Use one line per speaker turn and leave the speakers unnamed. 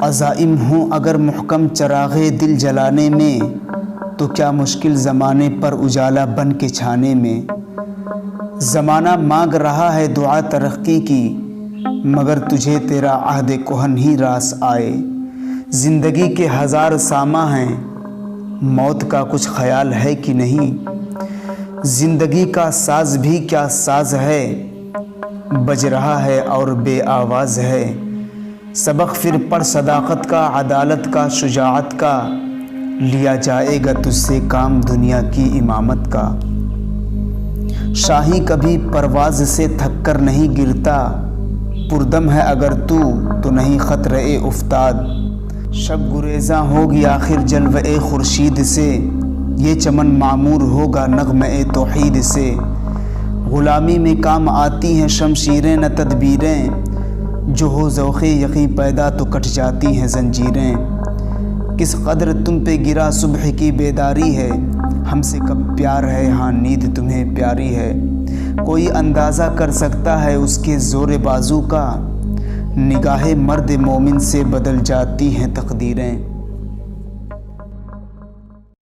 عزائم ہوں اگر محکم چراغ دل جلانے میں، تو کیا مشکل زمانے پر اجالا بن کے چھانے میں۔ زمانہ مانگ رہا ہے دعا ترقی کی، مگر تجھے تیرا عہد کہن ہی راس آئے۔ زندگی کے ہزار ساماں ہیں، موت کا کچھ خیال ہے کہ نہیں۔ زندگی کا ساز بھی کیا ساز ہے، بج رہا ہے اور بے آواز ہے۔ سبق پھر پڑھ صداقت کا، عدالت کا، شجاعت کا، لیا جائے گا تجھ سے کام دنیا کی امامت کا۔ شاہی کبھی پرواز سے تھک کر نہیں گرتا، پردم ہے اگر تو نہیں خطرہ افتاد۔ شب گریزاں ہوگی آخر جلوہ خورشید سے، یہ چمن معمور ہوگا نغمہ توحید سے۔ غلامی میں کام آتی ہیں شمشیریں نہ تدبیریں، جو ہو ذوق یقین پیدا تو کٹ جاتی ہیں زنجیریں۔ کس قدر تم پہ گرا صبح کی بیداری ہے، ہم سے کب پیار ہے ہاں نیند تمہیں پیاری ہے۔ کوئی اندازہ کر سکتا ہے اس کے زور بازو کا، نگاہ مرد مومن سے بدل جاتی ہیں تقدیریں۔